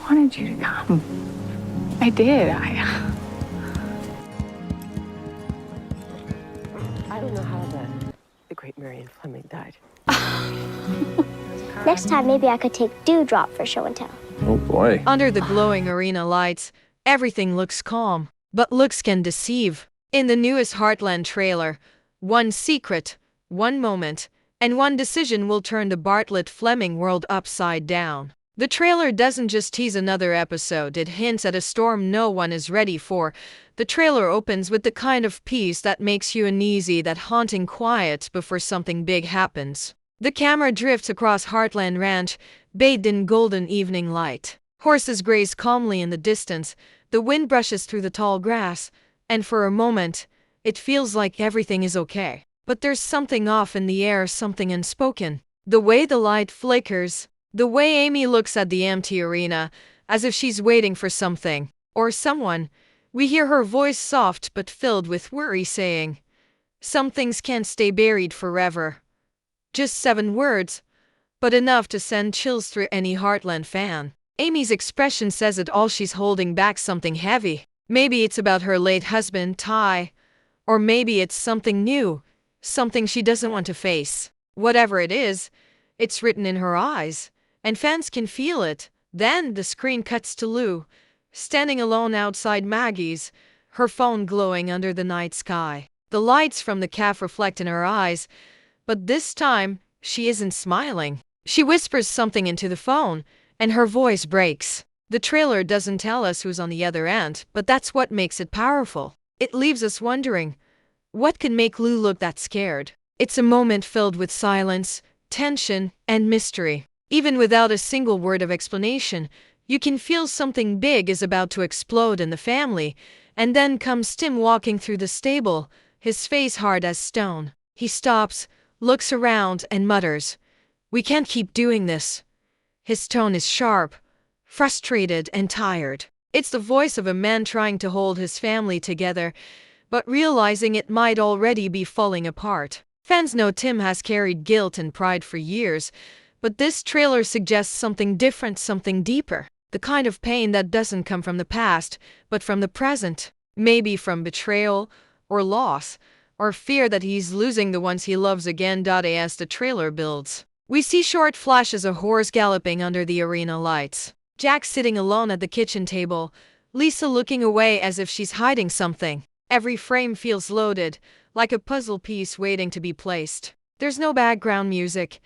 wanted you to come. I did. I don't know how the great Marion Fleming died. Next time, maybe I could take Dewdrop for show and tell. Oh boy. Under the glowing arena lights, everything looks calm, but looks can deceive. In the newest Heartland trailer, one secret, one moment, and one decision will turn the Bartlett-Fleming world upside down. The trailer doesn't just tease another episode, it hints at a storm no one is ready for. The trailer opens with the kind of peace that makes you uneasy, that haunting quiet before something big happens. The camera drifts across Heartland Ranch, bathed in golden evening light. Horses graze calmly in the distance, the wind brushes through the tall grass, and for a moment, it feels like everything is okay. But there's something off in the air, something unspoken. The way the light flickers, the way Amy looks at the empty arena, as if she's waiting for something, or someone. We hear her voice soft but filled with worry saying, "Some things can't stay buried forever." Just 7 words, but enough to send chills through any Heartland fan. Amy's expression says it all. She's holding back something heavy. Maybe it's about her late husband, Ty, or maybe it's something new, something she doesn't want to face. Whatever it is, it's written in her eyes, and fans can feel it. Then the screen cuts to Lou, standing alone outside Maggie's, her phone glowing under the night sky. The lights from the cafe reflect in her eyes, but this time, she isn't smiling. She whispers something into the phone, and her voice breaks. The trailer doesn't tell us who's on the other end, but that's what makes it powerful. It leaves us wondering, what can make Lou look that scared? It's a moment filled with silence, tension, and mystery. Even without a single word of explanation, you can feel something big is about to explode in the family. And then comes Tim walking through the stable, his face hard as stone. He stops, looks around, and mutters, "We can't keep doing this." His tone is sharp, frustrated, and tired. It's the voice of a man trying to hold his family together, but realizing it might already be falling apart. Fans know Tim has carried guilt and pride for years, but this trailer suggests something different, something deeper. The kind of pain that doesn't come from the past, but from the present. Maybe from betrayal, or loss, or fear that he's losing the ones he loves again. As the trailer builds, we see short flashes of horse galloping under the arena lights. Jack sitting alone at the kitchen table, Lisa looking away as if she's hiding something. Every frame feels loaded, like a puzzle piece waiting to be placed. There's no background music,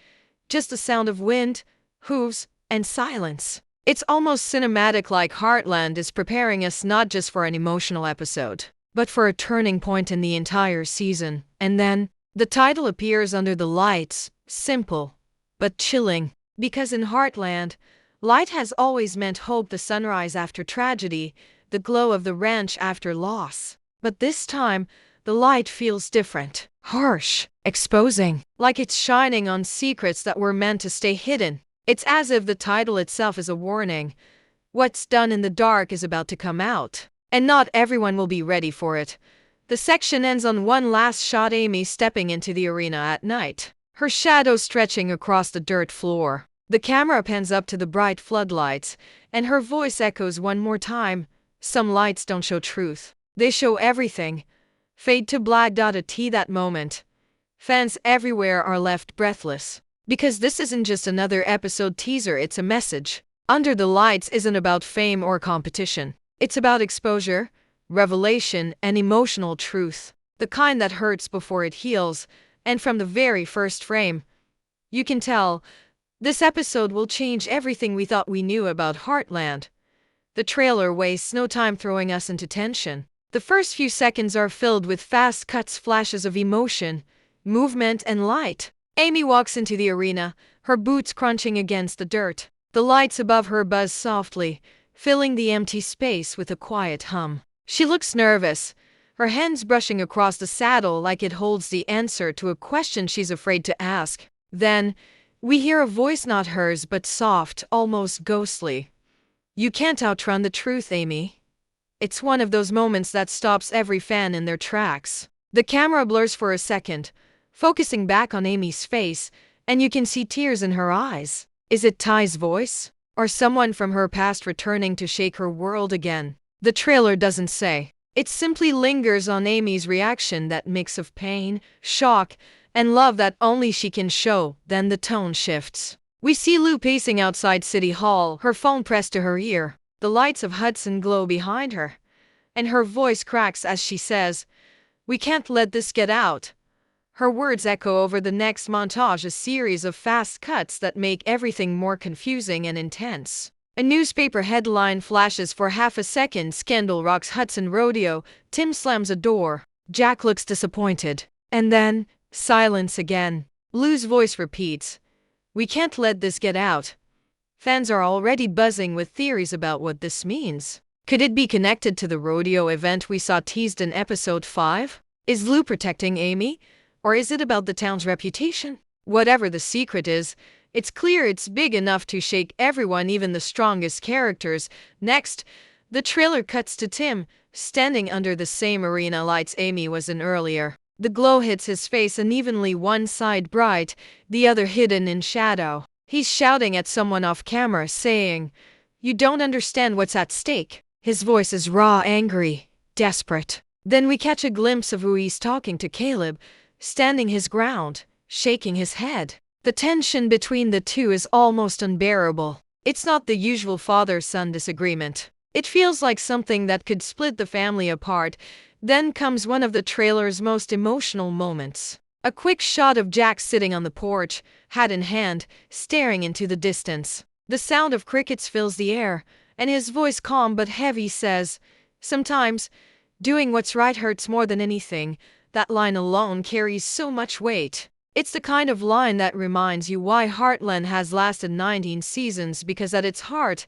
just the sound of wind, hooves, and silence. It's almost cinematic, like Heartland is preparing us not just for an emotional episode, but for a turning point in the entire season. And then, the title appears under the lights, simple, but chilling. Because in Heartland, light has always meant hope, the sunrise after tragedy, the glow of the ranch after loss. But this time, the light feels different, harsh, exposing, like it's shining on secrets that were meant to stay hidden. It's as if the title itself is a warning. What's done in the dark is about to come out, and not everyone will be ready for it. The section ends on one last shot: Amy stepping into the arena at night, her shadow stretching across the dirt floor. The camera pans up to the bright floodlights, and her voice echoes one more time. Some lights don't show truth. They show everything. Fade to black. That moment, fans everywhere are left breathless. Because this isn't just another episode teaser, it's a message. Under the Lights isn't about fame or competition. It's about exposure, revelation, and emotional truth. The kind that hurts before it heals. And from the very first frame, you can tell, this episode will change everything we thought we knew about Heartland. The trailer wastes no time throwing us into tension. The first few seconds are filled with fast cuts, flashes of emotion, movement, and light. Amy walks into the arena, her boots crunching against the dirt. The lights above her buzz softly, filling the empty space with a quiet hum. She looks nervous, her hands brushing across the saddle like it holds the answer to a question she's afraid to ask. Then, we hear a voice, not hers but soft, almost ghostly. "You can't outrun the truth, Amy." It's one of those moments that stops every fan in their tracks. The camera blurs for a second, focusing back on Amy's face, and you can see tears in her eyes. Is it Ty's voice? or someone from her past returning to shake her world again. The trailer doesn't say. It simply lingers on Amy's reaction, that mix of pain, shock, and love that only she can show. Then the tone shifts. We see Lou pacing outside City Hall, her phone pressed to her ear. The lights of Hudson glow behind her, and her voice cracks as she says, "We can't let this get out." Her words echo over the next montage, a series of fast cuts that make everything more confusing and intense. A newspaper headline flashes for half a second: "Scandal rocks Hudson Rodeo, Tim slams a door." Jack looks disappointed. And then, silence again. Lou's voice repeats, "We can't let this get out." Fans are already buzzing with theories about what this means. Could it be connected to the rodeo event we saw teased in episode 5? Is Lou protecting Amy? Or is it about the town's reputation? Whatever the secret is, it's clear it's big enough to shake everyone, even the strongest characters. Next, the trailer cuts to Tim, standing under the same arena lights Amy was in earlier. The glow hits his face unevenly, one side bright, the other hidden in shadow. He's shouting at someone off camera, saying, "You don't understand what's at stake." His voice is raw, angry, desperate. Then we catch a glimpse of Ruiz talking to Caleb, standing his ground, shaking his head. The tension between the two is almost unbearable. It's not the usual father-son disagreement. It feels like something that could split the family apart. Then comes one of the trailer's most emotional moments. A quick shot of Jack sitting on the porch, hat in hand, staring into the distance. The sound of crickets fills the air, and his voice, calm but heavy, says, "Sometimes, doing what's right hurts more than anything." That line alone carries so much weight. It's the kind of line that reminds you why Heartland has lasted 19 seasons, because at its heart,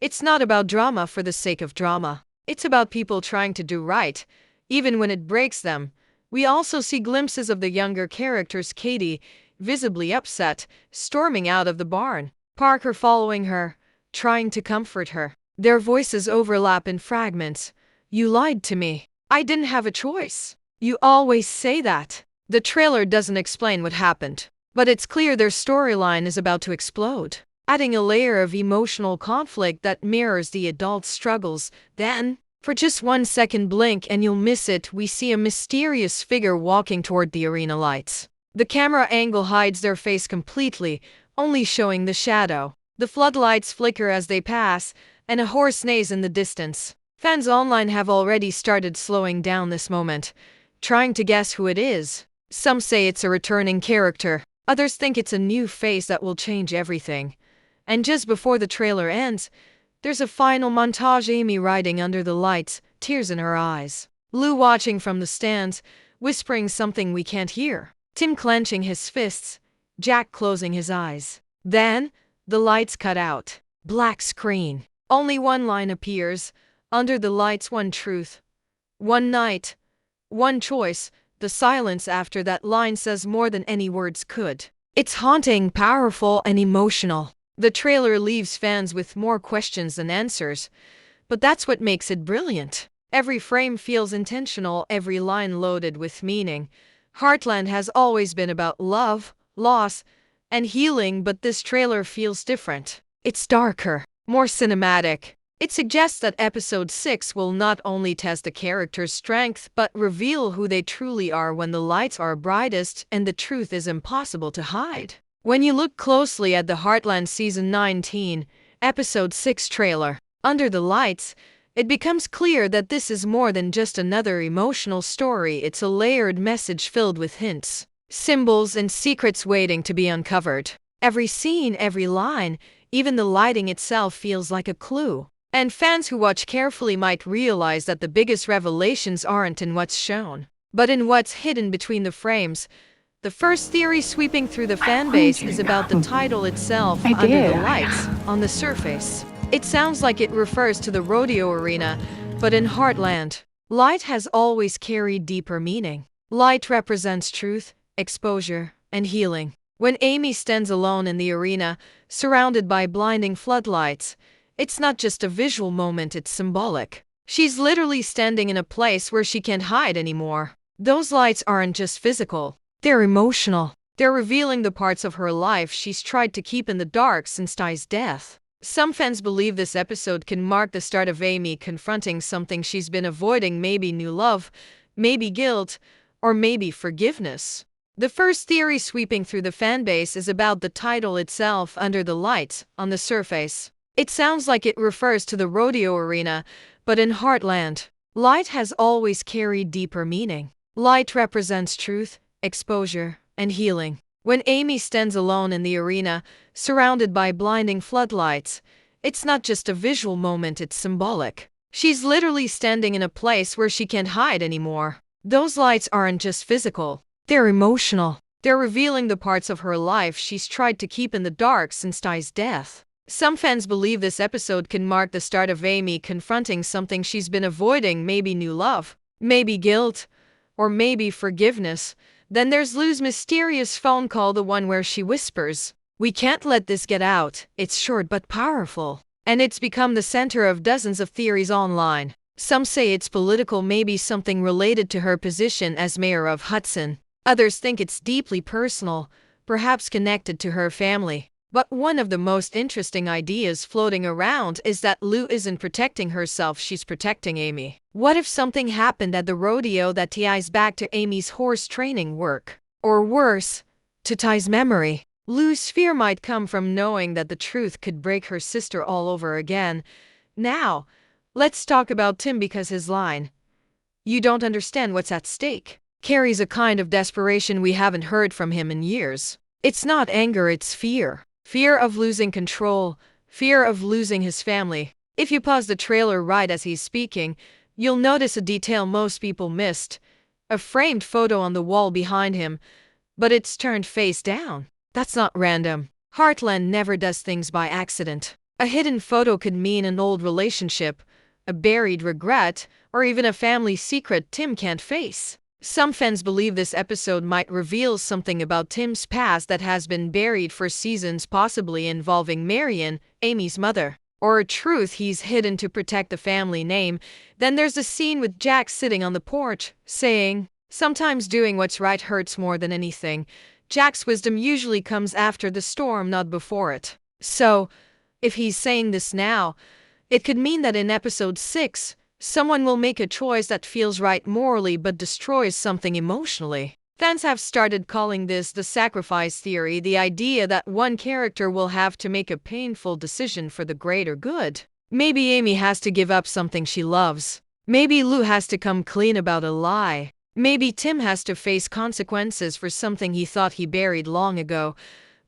it's not about drama for the sake of drama. It's about people trying to do right, even when it breaks them. We also see glimpses of the younger characters, Katie, visibly upset, storming out of the barn. Parker following her, trying to comfort her. Their voices overlap in fragments. "You lied to me. I didn't have a choice. You always say that." The trailer doesn't explain what happened, but it's clear their storyline is about to explode, adding a layer of emotional conflict that mirrors the adult struggles. Then, for just 1 second blink and you'll miss it, we see a mysterious figure walking toward the arena lights. The camera angle hides their face completely, only showing the shadow. The floodlights flicker as they pass, and a horse neighs in the distance. Fans online have already started slowing down this moment, trying to guess who it is. Some say it's a returning character. Others think it's a new face that will change everything. And just before the trailer ends, there's a final montage: Amy riding under the lights, tears in her eyes. Lou watching from the stands, whispering something we can't hear. Tim clenching his fists, Jack closing his eyes. Then, the lights cut out. Black screen. Only one line appears. Under the lights, one truth. One night. One choice. The silence after that line says more than any words could. It's haunting, powerful, and emotional. The trailer leaves fans with more questions than answers, but that's what makes it brilliant. Every frame feels intentional, every line loaded with meaning. Heartland has always been about love, loss, and healing, but this trailer feels different. It's darker, more cinematic. It suggests that episode 6 will not only test the character's strength, but reveal who they truly are when the lights are brightest and the truth is impossible to hide. When you look closely at the Heartland Season 19, Episode 6 trailer, Under the Lights, it becomes clear that this is more than just another emotional story. It's a layered message filled with hints, symbols, and secrets waiting to be uncovered. Every scene, every line, even the lighting itself feels like a clue. And fans who watch carefully might realize that the biggest revelations aren't in what's shown, but in what's hidden between the frames. The first theory sweeping through the fanbase is about the title itself, Under the Lights. On the surface, it sounds like it refers to the rodeo arena, but in Heartland, light has always carried deeper meaning. Light represents truth, exposure, and healing. When Amy stands alone in the arena, surrounded by blinding floodlights, it's not just a visual moment, it's symbolic. She's literally standing in a place where she can't hide anymore. Those lights aren't just physical, they're emotional. They're revealing the parts of her life she's tried to keep in the dark since Ty's death. Some fans believe this episode can mark the start of Amy confronting something she's been avoiding, maybe new love, maybe guilt, or maybe forgiveness. The first theory sweeping through the fanbase is about the title itself, Under the Lights. On the surface, it sounds like it refers to the rodeo arena, but in Heartland, light has always carried deeper meaning. Light represents truth, exposure, and healing. When Amy stands alone in the arena, surrounded by blinding floodlights, it's not just a visual moment, it's symbolic. She's literally standing in a place where she can't hide anymore. Those lights aren't just physical, they're emotional. They're revealing the parts of her life she's tried to keep in the dark since Ty's death. Some fans believe this episode can mark the start of Amy confronting something she's been avoiding, maybe new love, maybe guilt, or maybe forgiveness. Then there's Lou's mysterious phone call, the one where she whispers, "We can't let this get out." It's short but powerful, and it's become the center of dozens of theories online. Some say it's political, maybe something related to her position as mayor of Hudson. Others think it's deeply personal, perhaps connected to her family. But one of the most interesting ideas floating around is that Lou isn't protecting herself, she's protecting Amy. What if something happened at the rodeo that ties back to Amy's horse training work? Or worse, to Ty's memory? Lou's fear might come from knowing that the truth could break her sister all over again. Now, let's talk about Tim, because his line, "You don't understand what's at stake," carries a kind of desperation we haven't heard from him in years. It's not anger, it's fear. Fear of losing control, fear of losing his family. If you pause the trailer right as he's speaking, you'll notice a detail most people missed: a framed photo on the wall behind him, but it's turned face down. That's not random. Heartland never does things by accident. A hidden photo could mean an old relationship, a buried regret, or even a family secret Tim can't face. Some fans believe this episode might reveal something about Tim's past that has been buried for seasons, possibly involving Marion, Amy's mother, or a truth he's hidden to protect the family name. Then there's a scene with Jack sitting on the porch, saying, "Sometimes doing what's right hurts more than anything." Jack's wisdom usually comes after the storm, not before it. So, if he's saying this now, it could mean that in episode 6, someone will make a choice that feels right morally but destroys something emotionally. Fans have started calling this the sacrifice theory, the idea that one character will have to make a painful decision for the greater good. Maybe Amy has to give up something she loves. Maybe Lou has to come clean about a lie. Maybe Tim has to face consequences for something he thought he buried long ago.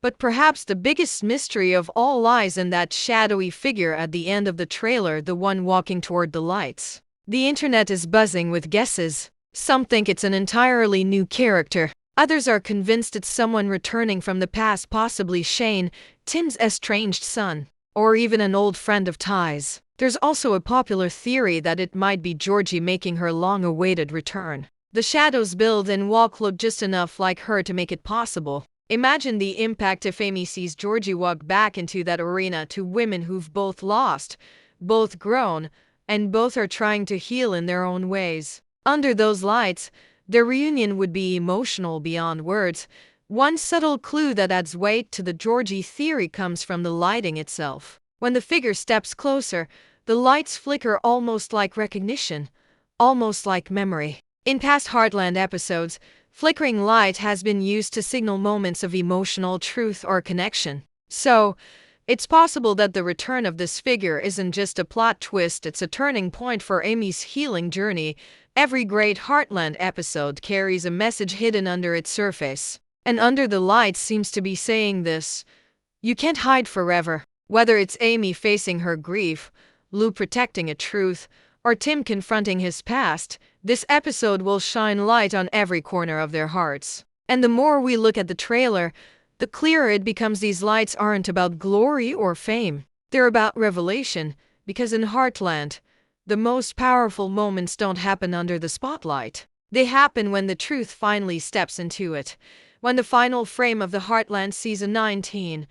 But perhaps the biggest mystery of all lies in that shadowy figure at the end of the trailer, the one walking toward the lights. The internet is buzzing with guesses. Some think it's an entirely new character. Others are convinced it's someone returning from the past, possibly Shane, Tim's estranged son, or even an old friend of Ty's. There's also a popular theory that it might be Georgie making her long-awaited return. The shadows build and walk look just enough like her to make it possible. Imagine the impact if Amy sees Georgie walk back into that arena, two women who've both lost, both grown, and both are trying to heal in their own ways. Under those lights, their reunion would be emotional beyond words. One subtle clue that adds weight to the Georgie theory comes from the lighting itself. When the figure steps closer, the lights flicker almost like recognition, almost like memory. In past Heartland episodes, flickering light has been used to signal moments of emotional truth or connection. So, it's possible that the return of this figure isn't just a plot twist, it's a turning point for Amy's healing journey. Every great Heartland episode carries a message hidden under its surface. And Under the Lights seems to be saying this: you can't hide forever. Whether it's Amy facing her grief, Lou protecting a truth, or Tim confronting his past, this episode will shine light on every corner of their hearts. And the more we look at the trailer, the clearer it becomes these lights aren't about glory or fame. They're about revelation, because in Heartland, the most powerful moments don't happen under the spotlight. They happen when the truth finally steps into it. When the final frame of the Heartland Season 19,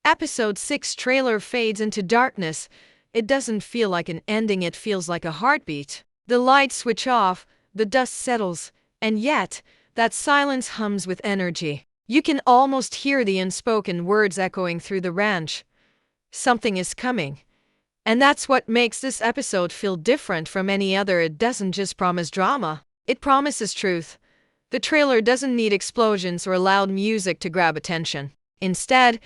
Episode 6 trailer fades into darkness, it doesn't feel like an ending, it feels like a heartbeat. The lights switch off, the dust settles, and yet, that silence hums with energy. You can almost hear the unspoken words echoing through the ranch. Something is coming. And that's what makes this episode feel different from any other. It doesn't just promise drama, it promises truth. The trailer doesn't need explosions or loud music to grab attention. Instead,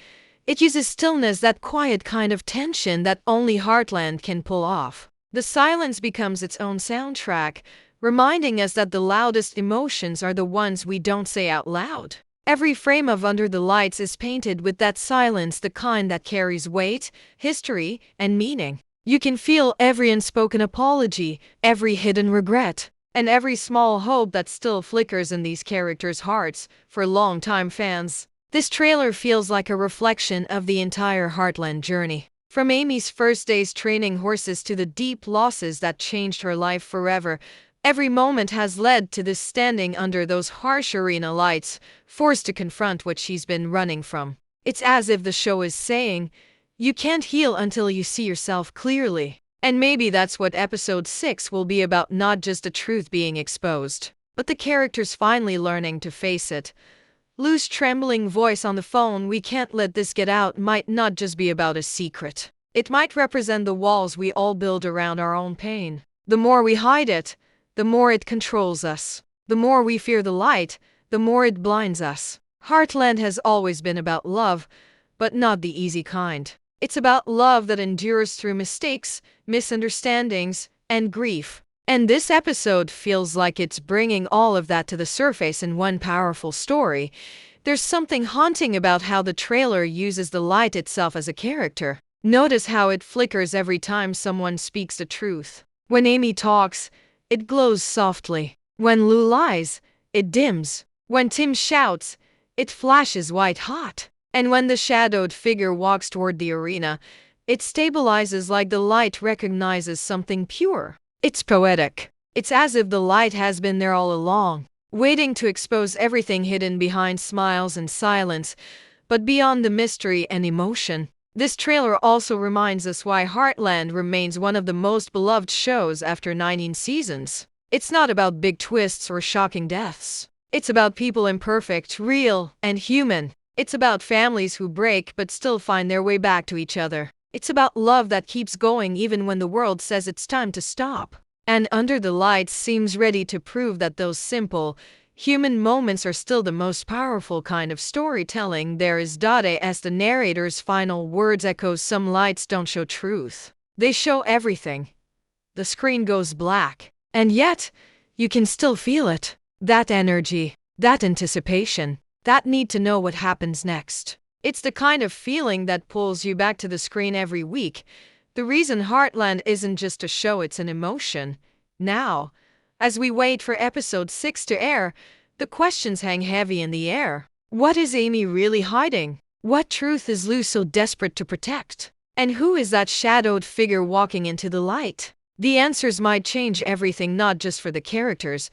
it uses stillness, that quiet kind of tension that only Heartland can pull off. The silence becomes its own soundtrack, reminding us that the loudest emotions are the ones we don't say out loud. Every frame of Under the Lights is painted with that silence, the kind that carries weight, history, and meaning. You can feel every unspoken apology, every hidden regret, and every small hope that still flickers in these characters' hearts. For longtime fans, this trailer feels like a reflection of the entire Heartland journey. From Amy's first days training horses to the deep losses that changed her life forever, every moment has led to this standing under those harsh arena lights, forced to confront what she's been running from. It's as if the show is saying, you can't heal until you see yourself clearly. And maybe that's what episode 6 will be about, not just the truth being exposed, but the characters finally learning to face it. Lou's trembling voice on the phone, "We can't let this get out," might not just be about a secret. It might represent the walls we all build around our own pain. The more we hide it, the more it controls us. The more we fear the light, the more it blinds us. Heartland has always been about love, but not the easy kind. It's about love that endures through mistakes, misunderstandings, and grief. And this episode feels like it's bringing all of that to the surface in one powerful story. There's something haunting about how the trailer uses the light itself as a character. Notice how it flickers every time someone speaks the truth. When Amy talks, it glows softly. When Lou lies, it dims. When Tim shouts, it flashes white hot. And when the shadowed figure walks toward the arena, it stabilizes like the light recognizes something pure. It's poetic. It's as if the light has been there all along, waiting to expose everything hidden behind smiles and silence. But beyond the mystery and emotion, this trailer also reminds us why Heartland remains one of the most beloved shows after 19 seasons. It's not about big twists or shocking deaths. It's about people, imperfect, real, and human. It's about families who break but still find their way back to each other. It's about love that keeps going even when the world says it's time to stop. And Under the Lights seems ready to prove that those simple, human moments are still the most powerful kind of storytelling there is. As the narrator's final words echo, "Some lights don't show truth. They show everything." The screen goes black. And yet, you can still feel it. That energy, that anticipation, that need to know what happens next. It's the kind of feeling that pulls you back to the screen every week. The reason Heartland isn't just a show, it's an emotion. Now, as we wait for episode 6 to air, the questions hang heavy in the air. What is Amy really hiding? What truth is Lou so desperate to protect? And who is that shadowed figure walking into the light? The answers might change everything, not just for the characters,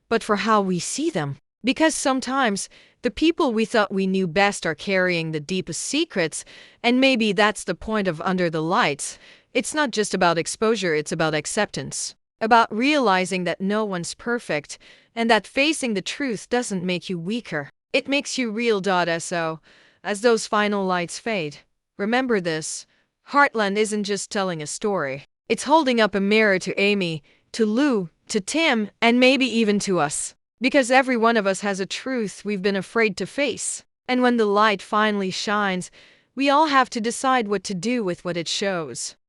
but for how we see them. Because sometimes, the people we thought we knew best are carrying the deepest secrets, and maybe that's the point of Under the Lights. It's not just about exposure, it's about acceptance. About realizing that no one's perfect, and that facing the truth doesn't make you weaker. It makes you real. So, as those final lights fade, remember this: Heartland isn't just telling a story. It's holding up a mirror to Amy, to Lou, to Tim, and maybe even to us. Because every one of us has a truth we've been afraid to face. And when the light finally shines, we all have to decide what to do with what it shows.